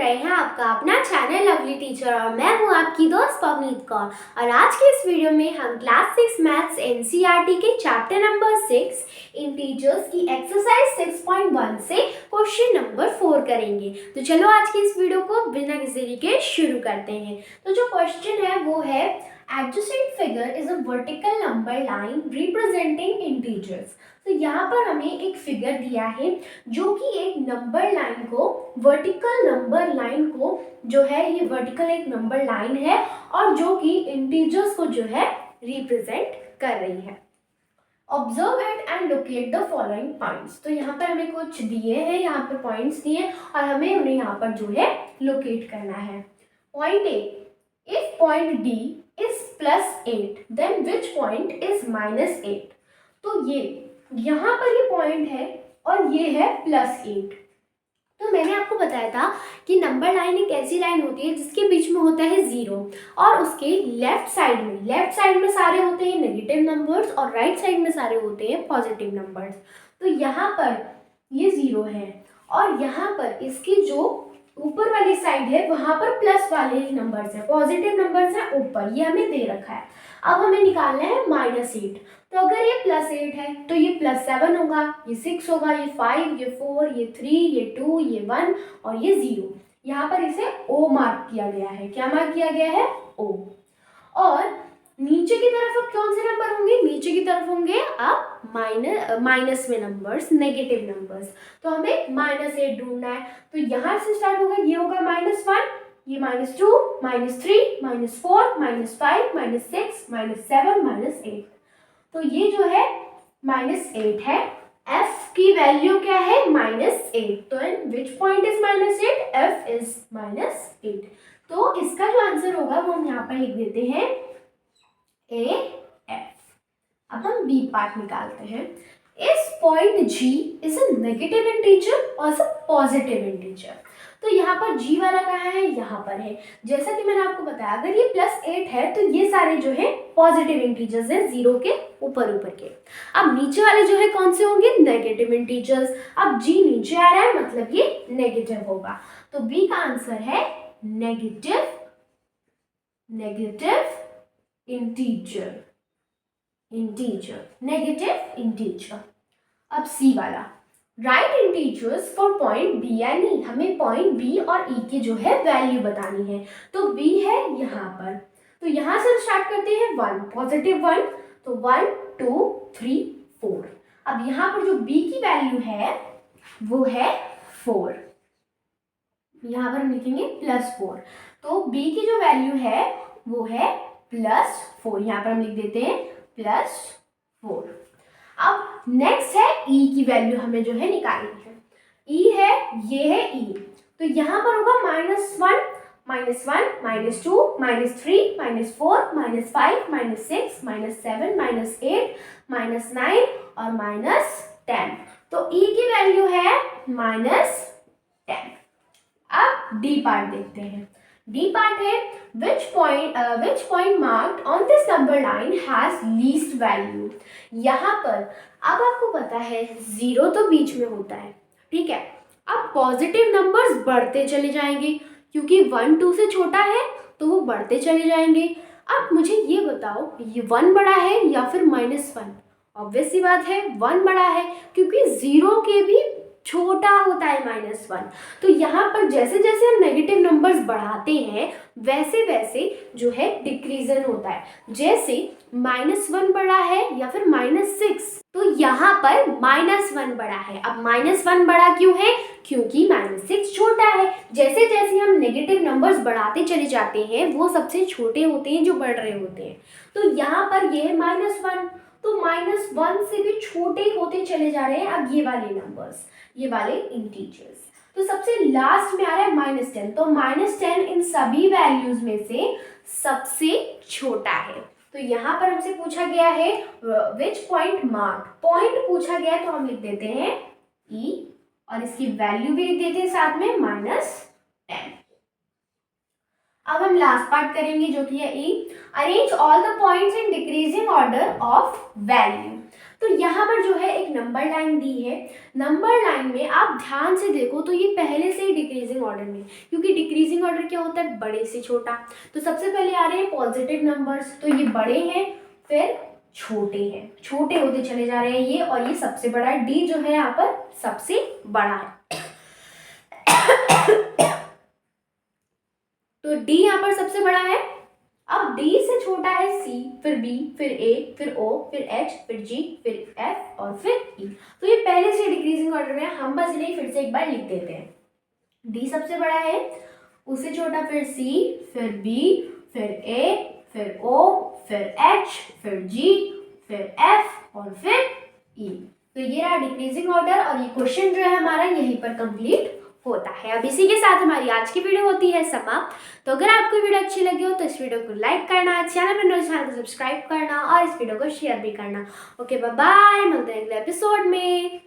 रहे हैं आपका अपना चैनल लवली टीचर और मैं हूं आपकी दोस्त पवनीत कौर। और आज के इस वीडियो में हम क्लास 6 मैथ्स एनसीईआरटी के चैप्टर नंबर 6 इंटीजर्स की एक्सरसाइज 6.1 से क्वेश्चन नंबर 4 करेंगे। तो चलो आज की इस वीडियो को बिना किसी देरी के शुरू करते हैं। तो जो क्वेश्चन है वो है adjacent figure is a vertical number line representing integers। तो यहाँ पर हमें एक फिगर दिया है जो कि एक नंबर लाइन को वर्टिकल नंबर लाइन को जो है ये वर्टिकल एक नंबर लाइन है और जो कि इंटीजर्स को जो है रिप्रेजेंट कर रही है। Observe it and locate the following points. तो यहाँ पर हमें कुछ दिए हैं, यहाँ पर पॉइंट्स दिए और हमें उन्हें यहाँ पर जो है लोकेट करना है। Point A, if point D is +8 then which point is -8। तो ये यहाँ पर ये पॉइंट है और ये है +8। तो मैंने आपको बताया था कि नंबर लाइन एक ऐसी लाइन होती है जिसके बीच में होता है 0 और उसके लेफ्ट साइड में सारे होते हैं नेगेटिव नंबर्स और राइट साइड में सारे होते हैं पॉजिटिव नंबर्स। तो यहाँ पर ये 0 है और यहाँ पर इसकी जो ऊपर वाली साइड है वहाँ पर प्लस वाले नंबर्स है, पॉजिटिव नंबर्स है ऊपर, ये हमें दे रखा है। अब हमें निकालना है -8। तो अगर ये +8 है तो ये +7 होगा, ये 6 होगा, ये 5, ये 4, ये 3, ये 2, ये 1 और ये 0। यहाँ पर इसे O मार्क किया गया है। क्या मार्क किया गया है? O। और नीचे की तरफ अब कौन से नंबर होंगे? नीचे की तरफ होंगे अब माइनस में नंबर्स, नेगेटिव नंबर्स। तो हमें -8 ढूंढना है। तो यहाँ से स्टार्ट होगा, ये होगा -1, ये -2, -3, -4, -5, -6, -7, -8। तो ये जो है -8 है। f की वैल्यू क्या है? -8। तो विच पॉइंट इज -8? f is -8। तो इसका जो आंसर होगा वो हम यहाँ पर लिख देते हैं AF। अब हम B पार्ट निकालते हैं। इस point G is a negative integer और इज अ पॉजिटिव इंटीजर। तो यहाँ पर G वाला कहाँ है? यहाँ पर है। जैसा कि मैंने आपको बताया, अगर ये +8 है तो ये सारे जो है पॉजिटिव इंटीजर्स हैं, 0 के ऊपर के। अब नीचे वाले जो है कौन से होंगे? Negative integers. अब G नीचे आ रहा है मतलब ये नेगेटिव होगा। तो B का आंसर है नेगेटिव इंटीजर, नेगेटिव इंटीजर। अब C वाला, right integers for point B and E। हमें पॉइंट B और E की जो है वैल्यू बतानी है। तो B है यहाँ पर, तो यहाँ से स्टार्ट करते हैं 1, पॉजिटिव 1। तो 1 2 3 4। अब यहाँ पर जो B की वैल्यू है वो है 4। यहाँ पर हम लिखेंगे +4। तो B की जो वैल्यू है वो है +4। यहाँ पर हम लिख देते हैं +4। अब नेक्स्ट है E की वैल्यू हमें जो है निकालनी है। E है, ये है E। तो यहाँ पर होगा -1, -1, -2, -3, -4, -5, -6, -7, -8, -9 और -10। तो E की वैल्यू है -10। अब D पार्ट देखते हैं। D पार्ट है which point marked on this number line has least value। यहाँ पर अब आपको पता है 0 तो बीच में होता है, ठीक है। अब पॉजिटिव नंबर्स बढ़ते चले जाएंगे क्योंकि 1 2 से छोटा है तो वो बढ़ते चले जाएंगे। अब मुझे ये बताओ, ये 1 बड़ा है या फिर -1? ऑब्वियस सी बात है 1 बड़ा है क्योंकि 0 के भी छोटा होता है -1। तो यहाँ पर जैसे जैसे हम नेगेटिव नंबर्स बढ़ाते हैं वैसे वैसे जो है डिक्रीजन होता है। जैसे -1 बड़ा है या फिर -6, तो यहाँ पर -1 बड़ा है। अब -1 बड़ा क्यों है? क्योंकि -6 छोटा है। जैसे जैसे हम नेगेटिव नंबर्स बढ़ाते चले जाते हैं वो सबसे छोटे होते हैं जो बढ़ रहे होते हैं। तो यहाँ पर ये है -1, तो -1 से भी छोटे होते चले जा रहे हैं अब ये वाले नंबर्स, ये वाले इंटीजर्स। तो सबसे लास्ट में आ रहा है -10। तो -10 इन सभी वैल्यूज में से सबसे छोटा है। तो यहाँ पर हमसे पूछा गया है विच पॉइंट मार्क, पॉइंट पूछा गया है तो हम लिख देते हैं E और इसकी वैल्यू भी लिख देते हैं साथ में -10। अब हम लास्ट पार्ट करेंगे जो कि है E। Arrange all the points in decreasing order of value. तो यहाँ पर जो है एक नंबर लाइन दी है। नंबर लाइन में आप ध्यान से देखो तो ये पहले से ही डिक्रीजिंग ऑर्डर में, क्योंकि डिक्रीजिंग ऑर्डर क्या होता है, बड़े से छोटा। तो सबसे पहले आ रहे हैं पॉजिटिव नंबर्स, तो ये बड़े हैं, फिर छोटे हैं, छोटे होते चले जा रहे हैं ये, और ये सबसे बड़ा है। डी जो है यहाँ पर सबसे बड़ा है। तो डी यहाँ पर सबसे बड़ा है। अब डी से छोटा है सी, फिर बी, फिर ए, फिर ओ, फिर एच, फिर जी, फिर एफ और फिर ई। तो ये पहले से डिक्रीजिंग ऑर्डर में है, हम बस इन्हें फिर से एक बार लिख देते हैं। डी सबसे बड़ा है, उससे छोटा फिर सी, फिर बी, फिर ए, फिर ओ, फिर एच, फिर जी, फिर एफ और फिर ई। तो ये रहा डिक्रीजिंग ऑर्डर, और ये क्वेश्चन जो है हमारा यहीं पर कंप्लीट होता है। अब इसी के साथ हमारी आज की वीडियो होती है समाप्त। तो अगर आपको वीडियो अच्छी लगी हो तो इस वीडियो को लाइक करना, चैनल को सब्सक्राइब करना और इस वीडियो को शेयर भी करना। ओके, बाय बाय, मिलते हैं अगले एपिसोड में।